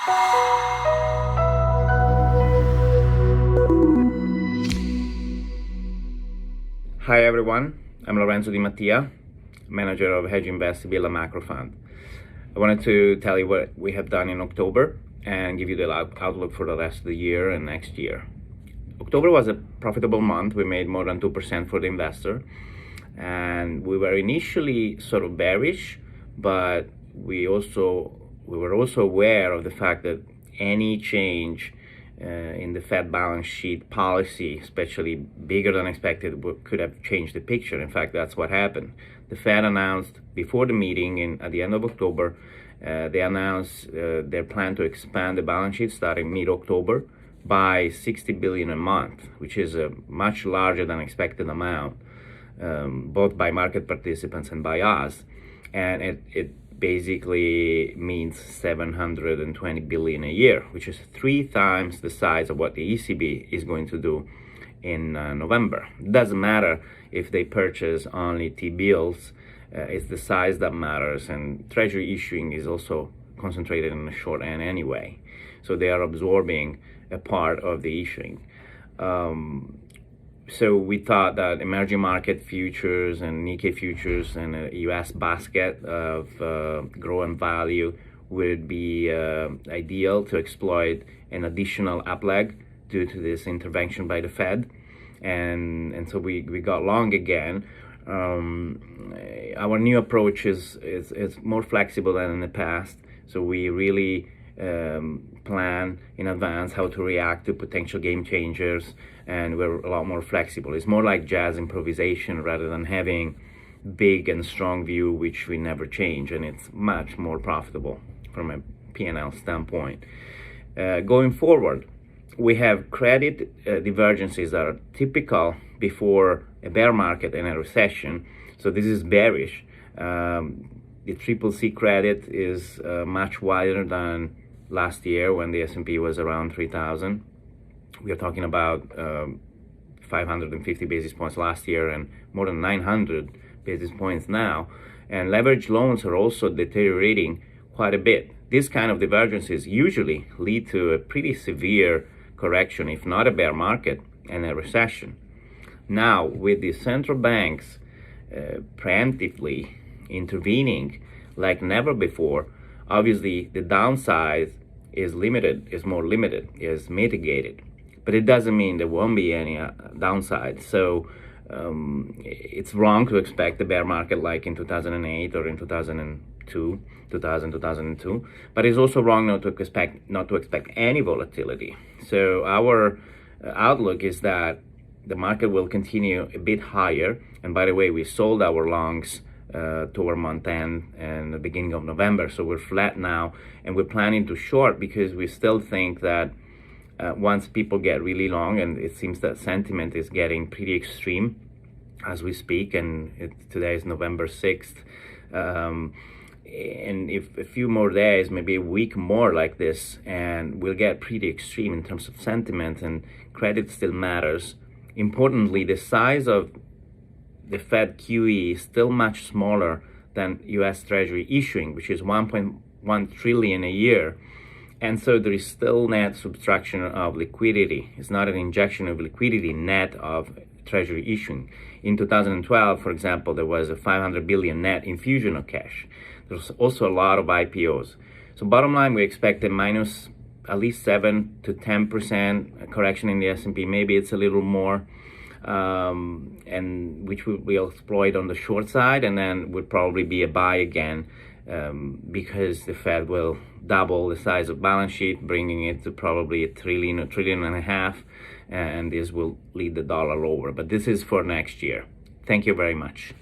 Hi everyone, I'm Lorenzo Di Mattia, manager of Hedge Invest Villa Macro Fund. I wanted to tell you what we have done in October and give you the outlook for the rest of the year and next year. October was a profitable month. We made more than 2% for the investor, and we were initially sort of bearish, but we were also aware of the fact that any change in the Fed balance sheet policy, especially bigger than expected, could have changed the picture. In fact, that's what happened. The Fed announced before the meeting at the end of October, they announced their plan to expand the balance sheet starting mid-October by 60 billion a month, which is a much larger than expected amount, both by market participants and by us. And it basically means 720 billion a year, which is 3 times the size of what the ECB is going to do in November. It doesn't matter if they purchase only T-bills, it's the size that matters, and treasury issuing is also concentrated in the short end anyway. So they are absorbing a part of the issuing. So we thought that emerging market futures and Nikkei futures and a US basket of growth and value would be ideal to exploit an additional up leg due to this intervention by the Fed. And so we got long again. Our new approach is more flexible than in the past. So we really plan in advance how to react to potential game changers, and we're a lot more flexible. It's more like jazz improvisation rather than having big and strong view, which we never change, and it's much more profitable from a P&L standpoint. Going forward, we have credit divergences that are typical before a bear market and a recession. So this is bearish. The triple C credit is much wider than last year when the S&P was around 3,000. We are talking about 550 basis points last year and more than 900 basis points now. And leveraged loans are also deteriorating quite a bit. This kind of divergences usually lead to a pretty severe correction, if not a bear market and a recession. Now, with the central banks preemptively intervening like never before, obviously the downside is more limited, is mitigated. But it doesn't mean there won't be any downside. So it's wrong to expect a bear market like in 2008 or in 2002. But it's also wrong not to expect any volatility. So our outlook is that the market will continue a bit higher. And by the way, we sold our longs toward month end and the beginning of November, so we're flat now, and we're planning to short because we still think that once people get really long, and it seems that sentiment is getting pretty extreme as we speak, and today is November 6th, and if a few more days, maybe a week more like this, and we'll get pretty extreme in terms of sentiment, and credit still matters. Importantly, the size of the Fed QE is still much smaller than US Treasury issuing, which is 1.1 trillion a year. And so there is still net subtraction of liquidity. It's not an injection of liquidity net of Treasury issuing. In 2012, for example, there was a 500 billion net infusion of cash. There's also a lot of IPOs. So bottom line, we expect a minus at least 7 to 10% correction in the S&P. Maybe it's a little more. And which we'll exploit on the short side, and then would probably be a buy again because the Fed will double the size of balance sheet, bringing it to probably a trillion and a half, and this will lead the dollar lower. But this is for next year. Thank you very much.